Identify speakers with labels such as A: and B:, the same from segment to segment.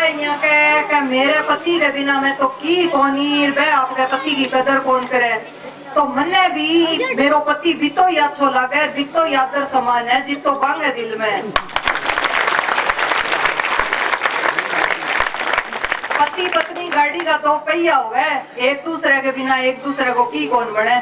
A: यहाँ के मेरे पति के बिना मैं तो की कोनी बे आपके पति की कदर कौन करे। तो मन्ने भी मेरो पति भी तो ही अच्छो लगे, भी तो यादर समान है जितो बांगे दिल में। पति पत्नी गाड़ी का दो पहिया हुआ है, एक दूसरे के बिना एक दूसरे को की कौन बने।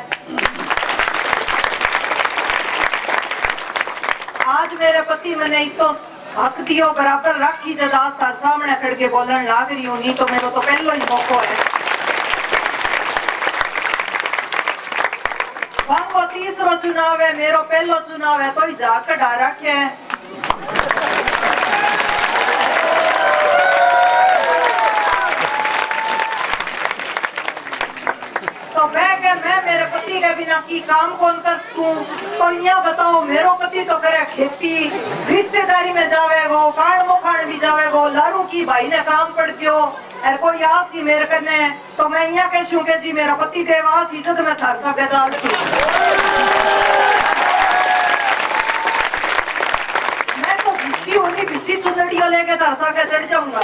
A: आज मेरे पति मैंने तो हक दियो बराबर राखी जदा था सामने खड़ के बोलन लाग रही हूँ, नहीं तो मेरे तो पहलो ही मौको है। वो तीसरो चुनाव है, मेरो पहलो चुनाव है, तो ही जाकर डा रखे है। तो मैं मेरे पति के बिना की काम कौन कर सकूं। तो यहाँ बताओ मेरो पति तो करे खेती, रिश्तेदारी में जावेगो, कांड मोखाड़ भी जावेगो, लारू की भाई ने काम पड़ गयो और कोई आसी मेरे करने। तो मैं यहाँ कहूँ के जी मेरा पति देवास इज्जत में था सब गजाल की। मैं तो भिस्सी होनी भिस्सी चुंदड़ियों लेके धरसा के चढ़ जाऊंगा।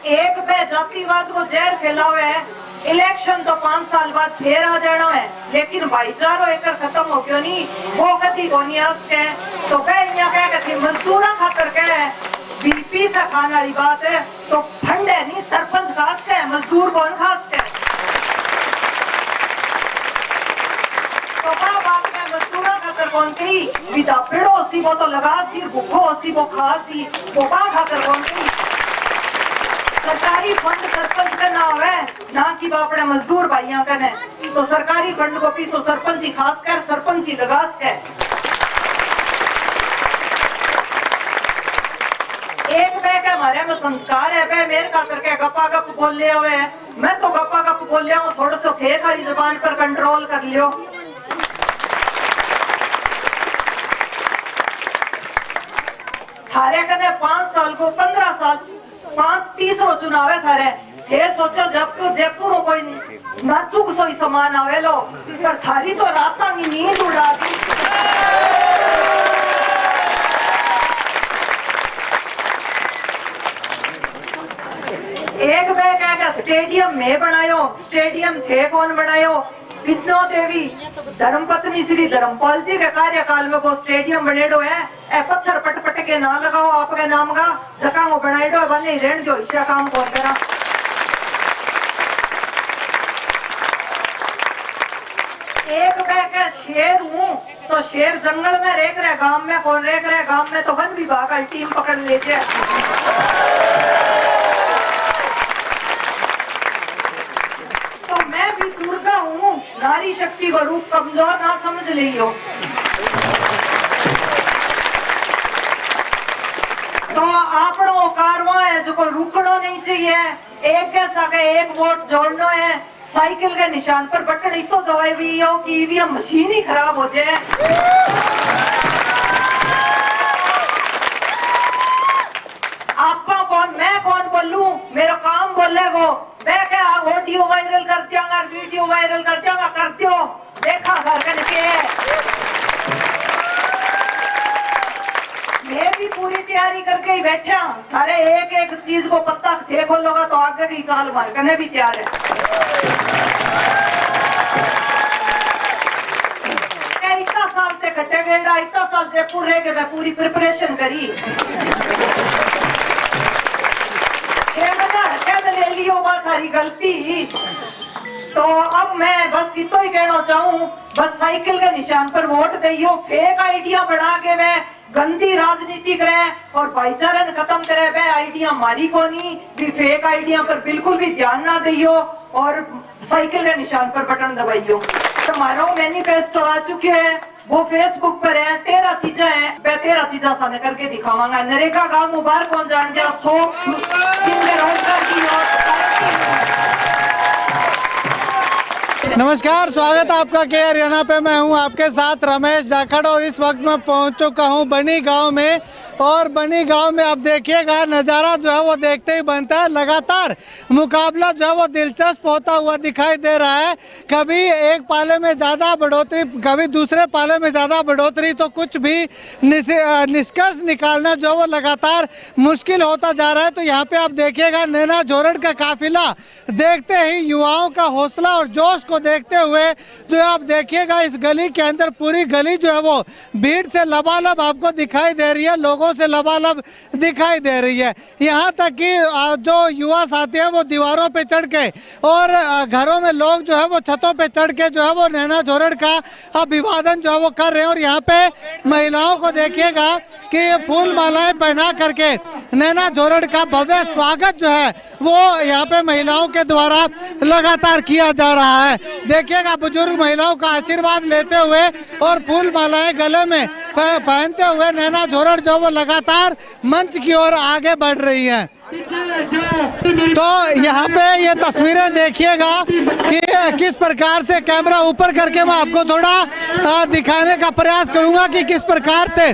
A: एक पे जातिवाद को जहर फैलावे है, इलेक्शन तो 5 साल बाद फिर आ जाना है, लेकिन भाईचारो एक खत्म हो गयो नहीं, वो कति को नहीं आसके। तो यहाँ कह मजदूरा खातर कह बीपी से खाने वाली बात है, तो फंड है नहीं सरपंच खास के मजदूर कौन खास के। तो बात में मजदूरा खातर कौन कही विदा पेड़ो सी वो तो लगा सी, भूखो सी वो खासी, वो खातर कौन कही। सरकारी फंड सरपंच का ना है ना कि बापड़े मजदूर भाइयों का ने। तो सरकारी फंड को पीछो सरपंच ही खास कर सरपंच ही लगास के। एक बे के हमारे में संस्कार है बे मेरे का करके गप्पा गप बोल ले हुए। मैं तो गप्पा गप बोल लिया हूँ, थोड़ा सा फेक वाली जुबान पर कंट्रोल कर लियो। थारे कने 5 साल को 15 साल 35 चुनाव है थारे। ये सोचो जयपुर में कोई नाचुक सोई समान आवे लो, पर थारी तो रात की नींद उड़ा दी। एक बे कह स्टेडियम में बनायो, स्टेडियम थे कौन बनायो। विष्णु देवी धर्मपत्नी श्री धर्मपाल जी के कार्यकाल में वो स्टेडियम बनेडो है। ए पत्थर पट पट के ना लगाओ आपके नाम का जका वो बनाइडो बने रेण जो इच्छा काम कौन करा। एक मैं शेर हूँ तो शेर जंगल में रेख रहे, गांव में कौन रेख रहे। गांव में तो वन विभाग की टीम पकड़ लेते। तो मैं भी दुर्गा हूँ, नारी शक्ति को रूप कमजोर ना समझ लियो। तो आपनो कारवा है जो को रुकना नहीं चाहिए। एक के साथ एक वोट जोड़ना है, साइकिल के निशान पर बटन ही तो दबाई हुई हो कि ईवीएम मशीन ही खराब हो जाए। आपका कौन मैं कौन बोलूं, मेरा काम बोले वो मैं क्या ऑडियो वायरल कर दियांगा, वीडियो वायरल कर दियांगा, करते हो देखा घर के। मैं भी पूरी तैयारी करके ही बैठा, सारे एक एक चीज को पत्ता थे खोलोगा तो आगे की चाल मार करने भी तैयार है। इतना साल से कटे गेंडा, इतना साल से पूरे के मैं पूरी प्रिपरेशन करी। ले लियो बात सारी गलती। तो अब मैं बस इतना ही कहना चाहूँ, बस साइकिल के निशान पर वोट दियो। फेक आइडिया बना के मैं गंदी राजनीति करे और भाईचारा खत्म करे, वे आइडिया मारी को नहीं भी। फेक आइडिया पर बिल्कुल भी ध्यान ना दियो और साइकिल के निशान पर बटन दबाइयो। हमारा मैनिफेस्टो आ चुके हैं, वो फेसबुक पर है। 13 चीजें हैं, मैं 13 चीजें सामने करके दिखावांगा। नरेगा गांव मुबारक कौन जान गया, 100 दिन में रोजगार की।
B: नमस्कार, स्वागत है आपका के हरियाणा पे। मैं हूं आपके साथ रमेश जाखड़ और इस वक्त मैं पहुंच चुका हूं बनी गांव में, और बनी गांव में आप देखिएगा नज़ारा जो है वो देखते ही बनता है। लगातार मुकाबला जो है वो दिलचस्प होता हुआ दिखाई दे रहा है। कभी एक पाले में ज़्यादा बढ़ोतरी, कभी दूसरे पाले में ज़्यादा बढ़ोतरी, तो कुछ भी निष्कर्ष निकालना जो है वो लगातार मुश्किल होता जा रहा है। तो यहाँ पे आप देखिएगा नैना जोरड़ का काफिला देखते ही युवाओं का हौसला और जोश को देखते हुए जो आप देखिएगा इस गली के अंदर पूरी गली जो है वो भीड़ से लबालब आपको दिखाई दे रही है, लोगों से लबालब दिखाई दे रही है। यहाँ तक कि जो युवा साथी हैं वो दीवारों पे चढ़ के और घरों में लोग जो है वो छतों पे चढ़ के जो है वो नैना जोरड़ का अभिवादन जो है वो कर रहे हैं। और यहाँ पे महिलाओं को देखिएगा कि फूल मालाएं पहना करके नैना जोरड़ का भव्य स्वागत जो है वो यहाँ पे महिलाओं के द्वारा लगातार किया जा रहा है। देखिएगा बुजुर्ग महिलाओं का आशीर्वाद लेते हुए और फूल मालाएं गले में पहनते हुए नैना जोरड़ जो वो लगातार मंच की ओर आगे बढ़ रही है। तो यहाँ पे ये तस्वीरें देखिएगा कि किस प्रकार से कैमरा ऊपर करके मैं आपको थोड़ा दिखाने का प्रयास करूंगा कि किस प्रकार से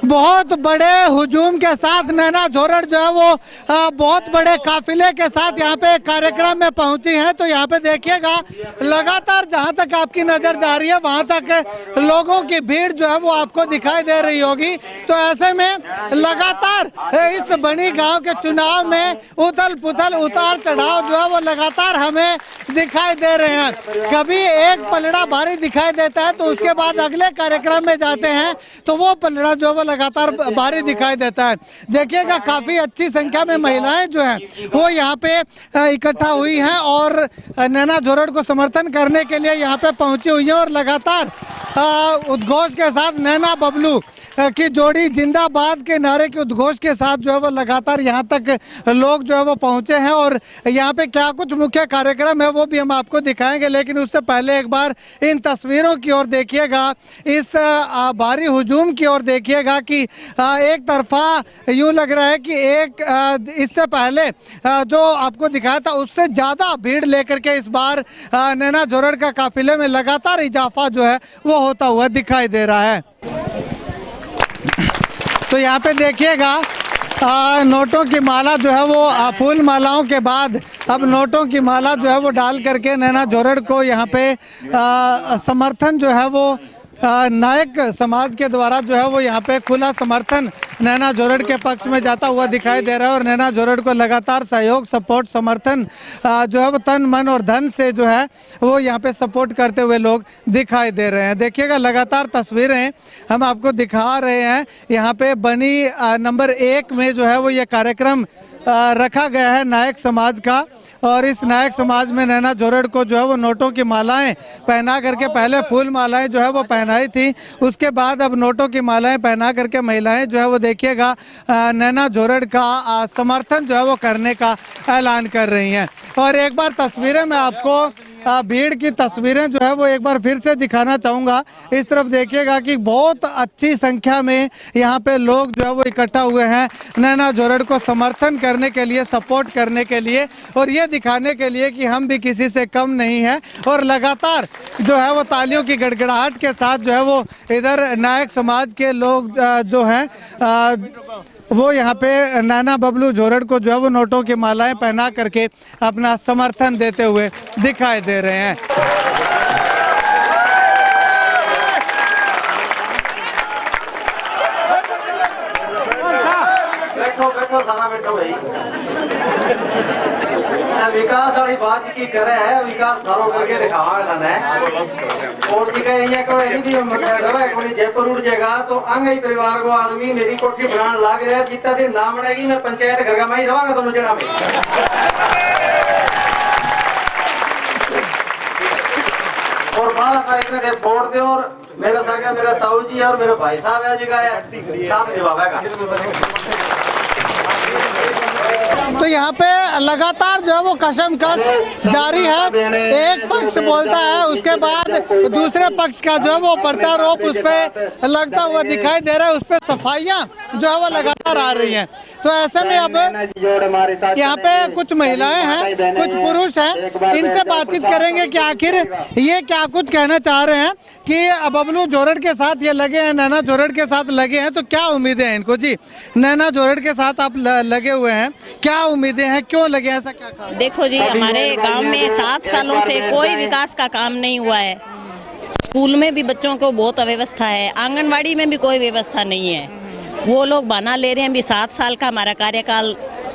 B: बहुत बड़े हुजूम के साथ नैना जोरड़ जो है वो बहुत बड़े काफिले के साथ यहाँ पे कार्यक्रम में पहुंची हैं। तो यहाँ पे देखिएगा लगातार जहाँ तक आपकी नज़र जा रही है वहाँ तक लोगों की भीड़ जो है वो आपको दिखाई दे रही होगी। तो ऐसे में लगातार इस बनी गांव के चुनाव में उथल पुथल उतार चढ़ाव जो है वो लगातार हमें दिखाई दे रहे हैं। कभी एक पलड़ा भारी दिखाई देता है तो उसके बाद अगले कार्यक्रम में जाते हैं तो वो पलड़ा जो है लगातार भारी दिखाई देता है। देखिएगा काफी अच्छी संख्या में महिलाएं जो हैं वो यहाँ पे इकट्ठा हुई हैं और नैना जोरड़ को समर्थन करने के लिए यहाँ पे पहुंची हुई हैं और लगातार उद्घोष के साथ नैना बबलू की जोड़ी जिंदाबाद के नारे के उद्घोष के साथ जो है वो लगातार यहाँ तक लोग जो है वो पहुँचे हैं। और यहाँ पे क्या कुछ मुख्य कार्यक्रम है वो भी हम आपको दिखाएंगे, लेकिन उससे पहले एक बार इन तस्वीरों की ओर देखिएगा, इस भारी हुजूम की ओर देखिएगा कि एक तरफा यूँ लग रहा है कि एक इससे पहले जो आपको दिखाया था उससे ज़्यादा भीड़ लेकर के इस बार नैना जोरड़ का काफिले में लगातार इजाफा जो है वो होता हुआ दिखाई दे रहा है। तो यहाँ पे देखिएगा नोटों की माला जो है वो फूल मालाओं के बाद अब नोटों की माला जो है वो डाल करके नैना जोरड़ को यहाँ पे समर्थन जो है वो नायक समाज के द्वारा जो है वो यहाँ पे खुला समर्थन नैना जोरड़ के पक्ष में जाता हुआ दिखाई दे रहा है। और नैना जोरड़ को लगातार सहयोग सपोर्ट समर्थन जो है वो तन मन और धन से जो है वो यहाँ पे सपोर्ट करते हुए लोग दिखाई दे रहे हैं। देखिएगा लगातार तस्वीरें हम आपको दिखा रहे हैं। यहाँ पे बनी नंबर 1 में जो है वो ये कार्यक्रम रखा गया है नायक समाज का। और इस नायक समाज में नैना जोरड़ को जो है वो नोटों की मालाएं पहना करके, पहले फूल मालाएं जो है वो पहनाई थी, उसके बाद अब नोटों की मालाएं पहना करके महिलाएं जो है वो देखिएगा नैना जोरड़ का समर्थन जो है वो करने का ऐलान कर रही हैं। और एक बार तस्वीरें मैं आपको भीड़ की तस्वीरें जो है वो एक बार फिर से दिखाना चाहूँगा। इस तरफ देखिएगा कि बहुत अच्छी संख्या में यहाँ पे लोग जो है वो इकट्ठा हुए हैं नैना जोरड़ को समर्थन करने के लिए, सपोर्ट करने के लिए और ये दिखाने के लिए कि हम भी किसी से कम नहीं हैं। और लगातार जो है वो तालियों की गड़गड़ाहट के साथ जो है वो इधर नायक समाज के लोग जो हैं वो यहाँ पे नैना बबलू जोरड़ को जो है वो नोटों की मालाएं पहना करके अपना समर्थन देते हुए दिखाई दे रहे हैं।
C: बैठो बैठो सारा बैठो भाई। विकास वाली बात की करे है, विकास सारो करके दिखावा है और ठीक है। ये कोई नहीं भी मतलब कोई जयपुर उड़ जाएगा तो अंगई परिवार को आदमी मेरी कोठी बनाने लग रहा है। जितना दिन नाम बढ़ेगी मैं पंचायत घर का मैं ही रहांगा दोनों जना में। और बाल कार्यक्रम दे फोड़ दे और मेरा सागा मेरा ताऊ जी और मेरे भाई साहब है जगह साथ निभावेगा।
B: तो यहाँ पे लगातार जो है वो कशमकश जारी है। एक पक्ष बोलता है, उसके बाद दूसरे पक्ष का जो है वो प्रत्यारोप उस पे लगता हुआ दिखाई दे रहा है, उस पे सफाइयाँ जो है वो लगातार आ रही हैं। तो ऐसे में अब यहाँ पे कुछ महिलाएं हैं, कुछ पुरुष हैं, इनसे बातचीत करेंगे कि आखिर ये क्या कुछ कहना चाह रहे हैं कि बबलू जोरड़ के साथ ये लगे हैं, नैना जोरड़ के साथ लगे हैं, तो क्या उम्मीदें हैं इनको। जी, नैना जोरड़ के साथ आप लगे हुए हैं, क्या उम्मीदें हैं, क्यों लगे, ऐसा क्या खास?
D: देखो जी, हमारे गांव में 7 सालों से कोई विकास का काम नहीं हुआ है। स्कूल में भी बच्चों को बहुत अव्यवस्था है, आंगनवाड़ी में भी कोई व्यवस्था नहीं है। वो लोग बहाना ले रहे हैं, अभी 7 साल का हमारा कार्यकाल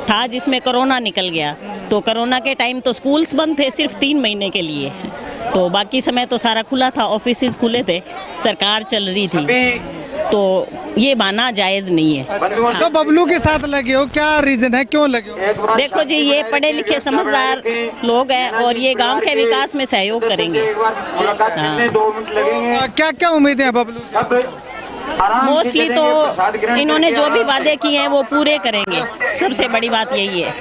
D: था जिसमें कोरोना निकल गया, तो कोरोना के टाइम तो स्कूल्स बंद थे सिर्फ 3 महीने के लिए, तो बाकी समय तो सारा खुला था, ऑफिसेज खुले थे, सरकार चल रही थी, तो ये बहाना जायज़ नहीं है।
B: तो बबलू के साथ लगे हो, क्या रीजन है, क्यों लगे हो?
D: देखो जी, ये पढ़े लिखे समझदार लोग हैं और ये गांव के विकास में सहयोग करेंगे।
B: क्या क्या उम्मीदें हैं बबलू से?
D: मोस्टली तो इन्होंने जो भी वादे किए हैं वो पूरे करेंगे, सबसे बड़ी बात यही है।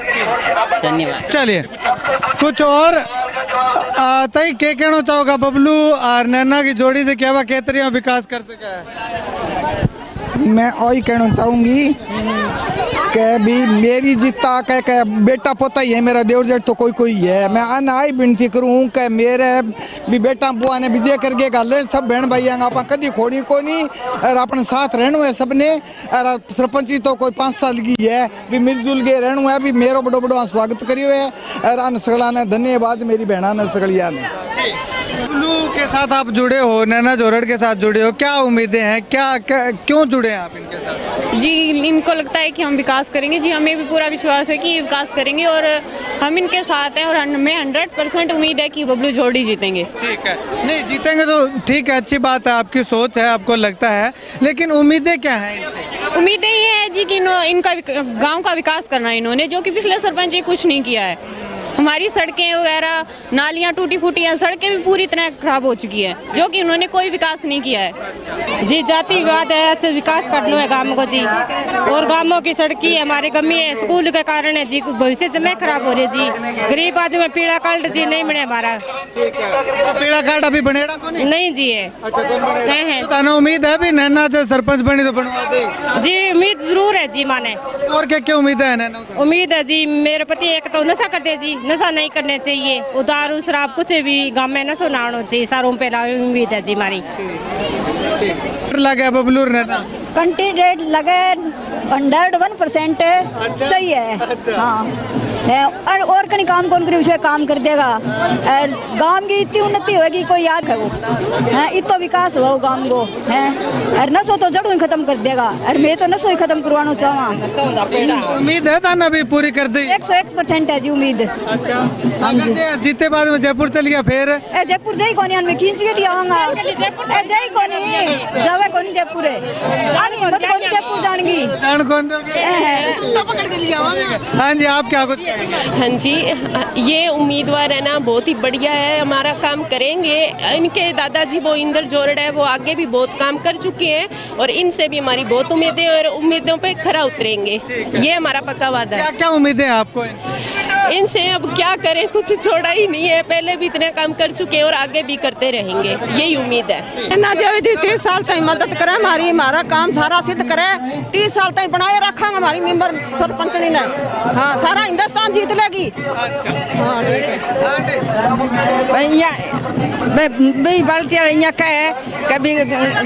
D: धन्यवाद।
B: चलिए, कुछ और तई के कहना चाहोगा बबलू और नैना की जोड़ी से क्या केतरिया विकास कर सका है?
E: मैं वही कहना चाहूँगी कि भी मेरी जितना कह बेटा पोता ही है, मेरा देवर जेठ तो कोई कोई है। मैं आई विनती करूँ कि मेरे भी बेटा बुआ ने विजय करके गल सब बहन भाई आप कभी खोड़ी को नहीं, और अपने साथ रहना है सबने, और सरपंची तो कोई 5 साल की है, भी मिलजुल के रहना है, भी मेरा बड़ो बड़ो स्वागत करियो है, और अन सगला ने धन्यवाद मेरी बहना ने सगलिया ने।
B: बबलू के साथ आप जुड़े हो, नैना जोरड़ के साथ जुड़े हो, क्या उम्मीदें हैं, क्यों जुड़े हैं आप इनके साथ?
F: जी, इनको लगता है कि हम विकास करेंगे। जी, हमें भी पूरा विश्वास है कि ये विकास करेंगे और हम इनके साथ हैं, और हमें 100% उम्मीद है कि बबलू जोड़ी जीतेंगे।
B: ठीक है, नहीं जीतेंगे तो ठीक है, अच्छी बात है, आपकी सोच है, आपको लगता है, लेकिन उम्मीदें क्या हैं इनसे?
F: उम्मीदें ये है जी कि इनका गांव का विकास करना है इन्होंने, जो कि पिछले सरपंच जी कुछ नहीं किया है। हमारी सड़कें वगैरह, नालियाँ टूटी फूटी हैं, सड़कें भी पूरी तरह खराब हो चुकी है, जो कि उन्होंने कोई विकास नहीं किया है।
G: जी, जाति विवाद है, अच्छा विकास करना है गाँव को जी, और गाँवों की सड़की है हमारी कमी है, स्कूल के कारण है जी, भविष्य जमे खराब हो रही है जी, गरीब आदमी में पीड़ा कार्ड जी नहीं बने हमारा।
B: ठीक है, तो पीड़ा कार्ड अभी बनेगा को
G: नहीं जी है।
B: अच्छा, कौन बनेगा?
G: है
B: तो ताना उम्मीद है भी नैना से सरपंच बनी तो बनवा दे
G: जी, उम्मीद जरूर है जी माने।
B: और क्या क्या उम्मीद है नैना?
G: उम्मीद है जी, मेरे पति एक तो नशा करते जी, नशा नहीं करने चाहिए, दारू शराब कुछ भी गाँव में नशा ना होना चाहिए, सारों पे उम्मीद है जी हमारी।
B: लगे बबलू नैना
H: कैंडिडेट लगे 101% सही है। हाँ और कहीं काम कौन करी उसे काम कर देगा, और गांव की इतनी उन्नति होगी कोई याद है वो है, इतना विकास हुआ गांव को है, और नशो तो जड़ों ही खत्म कर देगा, और मैं तो नशो ही खत्म करवाना चाहूँ।
B: उम्मीद है ना भी पूरी कर दी?
H: 101% है जी उम्मीद।
B: अच्छा, जीते बाद में जयपुर चल गया, फिर
H: जयपुर जाई कोनी में खींच के लिया आऊंगा, जाई कोनी जावे कोनी जयपुर है, आनी हिम्मत कोनी जयपुर जानेगी,
B: जान कौन दोगे? हाँ जी, आप क्या कुछ?
I: हाँ जी, ये उम्मीदवार है ना बहुत ही बढ़िया है, हमारा काम करेंगे। इनके दादाजी वो इंदर जोरड़ है, वो आगे भी बहुत काम कर चुके हैं, और इनसे भी हमारी बहुत उम्मीदें, और उम्मीदों पे खरा उतरेंगे, ये हमारा पक्का वादा है।
B: क्या क्या उम्मीदें हैं आपको
I: इनसे? अब क्या करें, कुछ छोड़ा ही नहीं है, पहले भी इतने काम कर चुके हैं और आगे भी करते रहेंगे, यही उम्मीद है।
J: ना जो 30 साल तक मदद करे हमारा काम सारा सिद्ध करे, 30 साल तक बनाए रखा हमारी मेंबर सरपंच ने। हाँ, सारा हिंदुस्तान जीत लेगी। हाँ,
K: भैया कहे कभी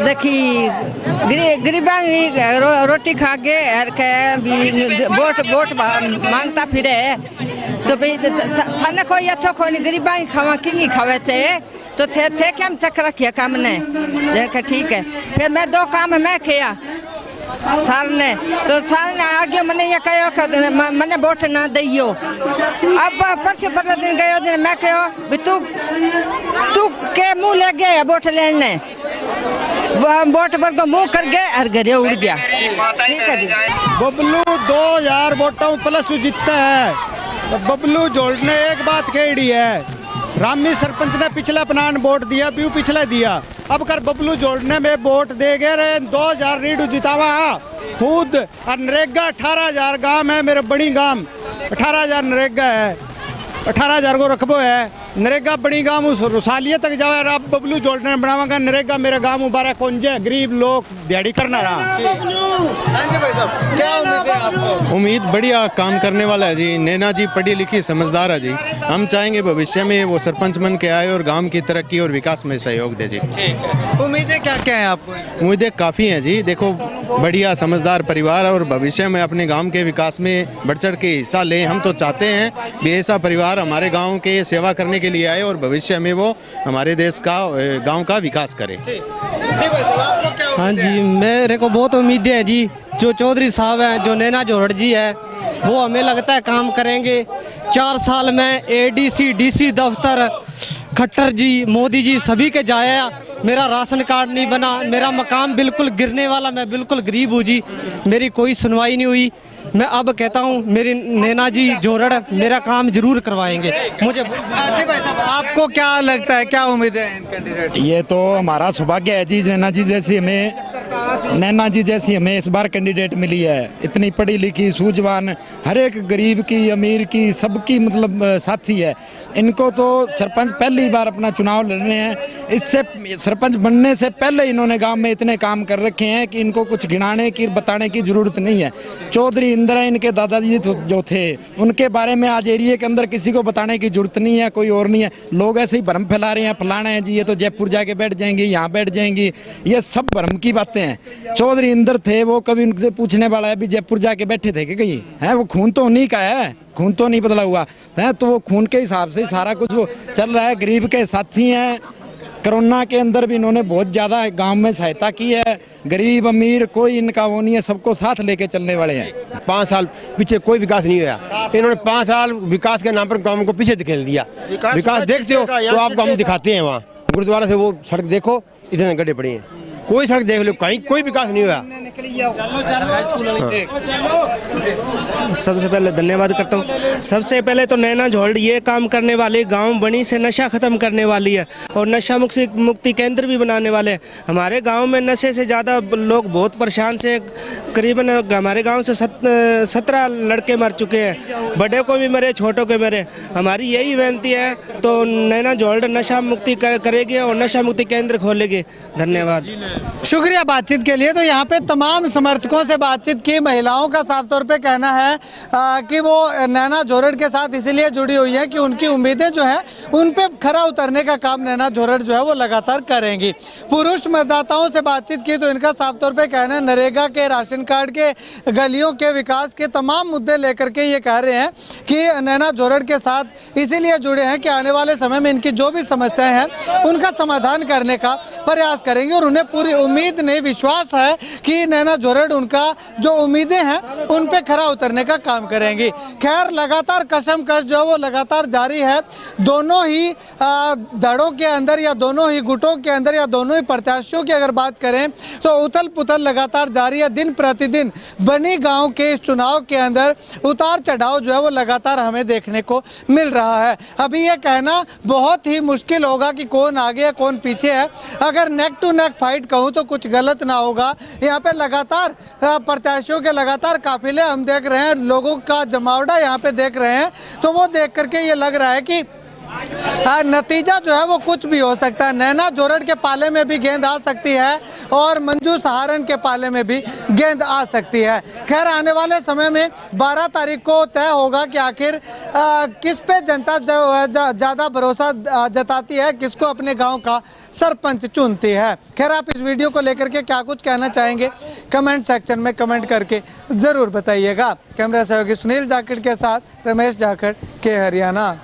K: देखी गरीबा रोटी खा के वोट मांगता फिरे, तो भाई थाने कोई अच्छा कोई गरीबा खावा किंगी खावे चाहिए, तो थे क्या हम चक्कर रखिए काम ने, ठीक है। फिर मैं 2 काम मैं किया सर ने, तो सर ने आगे मैंने ये कहो मैंने वोट ना दियो। अब परसों परले दिन गयो दिन मैं कहो भी तू के मुँह ले गया वोट लेने, वोट पर को मुँह कर गए और घरे उड़ गया। ठीक है जी,
L: बबलू 2000 वोटों प्लस जीतता है। तो बबलू जोड़ ने एक बात कही है, रामी सरपंच ने पिछला प्लान वोट दिया, व्यू पिछला दिया, अब कर बबलू जोड़ने में वोट दे गए 2000 रीडू जितावा खुद। और नरेगा 18,000 गांव है मेरे बड़ी गांव, 18,000 नरेगा है, 18,000 को रखबो है। नरेगा बड़ी गाँव रुसालिया तक जाए। अब बबलू जोड़ने बनावागा नरेगा मेरे गाँव बारह कोंजे गरीब लोग दिहाड़ी करना रहा।
B: क्या उम्मीद है आपको?
M: उम्मीद बढ़िया काम करने वाला है जी। नैना जी पढ़ी लिखी समझदार है जी। हम चाहेंगे भविष्य में वो सरपंच बन के आए और गांव की तरक्की और विकास में सहयोग दे जी।
B: ठीक है। उम्मीदें क्या क्या हैं आपको?
M: उम्मीदें काफ़ी हैं जी। देखो बढ़िया समझदार परिवार और भविष्य में अपने गांव के विकास में बढ़ चढ़ के हिस्सा लें। हम तो चाहते हैं कि ऐसा परिवार हमारे गांव के सेवा करने के लिए आए और भविष्य में वो हमारे देश का गांव का विकास करे।
G: हाँ जी, मेरे को बहुत उम्मीदें हैं जी। जो चौधरी साहब हैं, जो नैना जोहड़ जी है, वो हमें लगता है काम करेंगे। 4 साल में ADC DC दफ्तर खट्टर जी, मोदी जी सभी के जाया। मेरा राशन कार्ड नहीं बना, मेरा मकान बिल्कुल गिरने वाला, मैं बिल्कुल गरीब हूँ जी। मेरी कोई सुनवाई नहीं हुई। मैं अब कहता हूँ मेरी नैना जी जोरड़ मेरा काम जरूर करवाएंगे। मुझे
B: आपको क्या लगता है, क्या उम्मीद है इन कैंडिडेट?
L: ये तो हमारा सौभाग्य है जी, नैना जी जैसी हमें इस बार कैंडिडेट मिली है। इतनी पढ़ी लिखी सूझवान, हर एक गरीब की अमीर की सबकी मतलब साथी है। इनको तो सरपंच पहली बार अपना चुनाव लड़ने हैं। इससे सरपंच बनने से पहले इन्होंने गांव में इतने काम कर रखे हैं कि इनको कुछ गिनाने की बताने की जरूरत नहीं है। चौधरी इंदिरा इनके दादाजी जो थे उनके बारे में आज एरिया के अंदर किसी को बताने की जरूरत नहीं है, कोई और नहीं है। लोग ऐसे ही भ्रम फैला रहे हैं, फलाना है जी, ये तो जयपुर जाके बैठ जाएंगे, यहाँ बैठ जाएंगी, ये सब भ्रम की बातें हैं। चौधरी इंदर थे, वो कभी उनसे पूछने वाला है भी जयपुर जाके बैठे थे कि कहीं है? वो खून तो उन्हीं का है, खून तो नहीं बदला हुआ है। तो वो खून के हिसाब से सारा कुछ वो चल रहा है। गरीब के साथी हैं। कोरोना के अंदर भी इन्होंने बहुत ज़्यादा गांव में सहायता की है। गरीब अमीर कोई इनका वो नहीं है, सबको साथ लेके चलने वाले हैं।
N: 5 साल पीछे कोई विकास नहीं हुआ। इन्होंने 5 साल विकास के नाम पर गांव को पीछे धकेल दिया। विकास देखते हो तो आपको हम दिखाते हैं। वहाँ गुरुद्वारा से वो सड़क देखो, इतने गड्ढे पड़े हैं। कोई सड़क देख लो, कहीं कोई विकास नहीं हुआ।
O: सबसे पहले धन्यवाद करता हूँ। सबसे पहले तो नैना जोहड़ ये काम करने वाली, गांव बनी से नशा खत्म करने वाली है और नशा मुक्ति केंद्र भी बनाने वाले हैं। हमारे गांव में नशे से ज़्यादा लोग बहुत परेशान से, करीबन हमारे गांव से 17 लड़के मर चुके हैं। बड़े को भी मरे, छोटों को मरे। हमारी यही विनती है तो नैना जोहड़ नशा मुक्ति करेगी और नशा मुक्ति केंद्र खोलेगी। धन्यवाद,
B: शुक्रिया बातचीत के लिए। तो यहाँ पे तमाम समर्थकों से बातचीत की। महिलाओं का साफ तौर पे कहना है कि वो नैना जोहड़ के साथ इसीलिए जुड़ी हुई है कि उनकी उम्मीदें जो है उन पे खरा उतरने का काम नैना जोहड़ जो है वो लगातार करेंगी। पुरुष मतदाताओं से बातचीत की तो इनका साफ तौर पे कहना है नरेगा के, राशन कार्ड के, गलियों के विकास के तमाम मुद्दे लेकर के ये कह रहे हैं कि नैना जोहड़ के साथ इसीलिए जुड़े हैं कि आने वाले समय में इनकी जो भी समस्याएं हैं उनका समाधान करने का प्रयास करेंगे। और उन्हें पूरी उम्मीद नहीं, विश्वास है कि नैना जोहड़ उनका जो उम्मीदें हैं उन पे खरा उतरने का काम करेंगी। खैर लगातार कशमकश जो है वो लगातार जारी है। दोनों ही धड़ों के अंदर या दोनों ही गुटों के अंदर या दोनों ही प्रत्याशियों की अगर बात करें तो उथल पुथल लगातार जारी है। दिन प्रतिदिन बनी गांव के इस चुनाव के अंदर उतार चढ़ाव जो है वो लगातार हमें देखने को मिल रहा है। अभी ये कहना बहुत ही मुश्किल होगा कि कौन आगे है कौन पीछे है। अगर नेक टू नेक फाइट कहूँ तो कुछ गलत ना होगा। यहाँ पे लगातार प्रत्याशियों के लगातार काफिले हम देख रहे हैं, लोगों का जमावड़ा यहाँ पे देख रहे हैं। तो वो देख करके ये लग रहा है कि नतीजा जो है वो कुछ भी हो सकता है। नैना जोहड़ के पाले में भी गेंद आ सकती है और मंजू सहारन के पाले में भी गेंद आ सकती है। खैर आने वाले समय में 12 तारीख को तय होगा कि आखिर किस पे जनता ज़्यादा भरोसा जताती है, किसको अपने गांव का सरपंच चुनती है। खैर आप इस वीडियो को लेकर के क्या कुछ कहना चाहेंगे कमेंट सेक्शन में कमेंट करके ज़रूर बताइएगा। कैमरा सहयोगी सुनील जाखड़ के साथ रमेश जाखड़ के हरियाणा।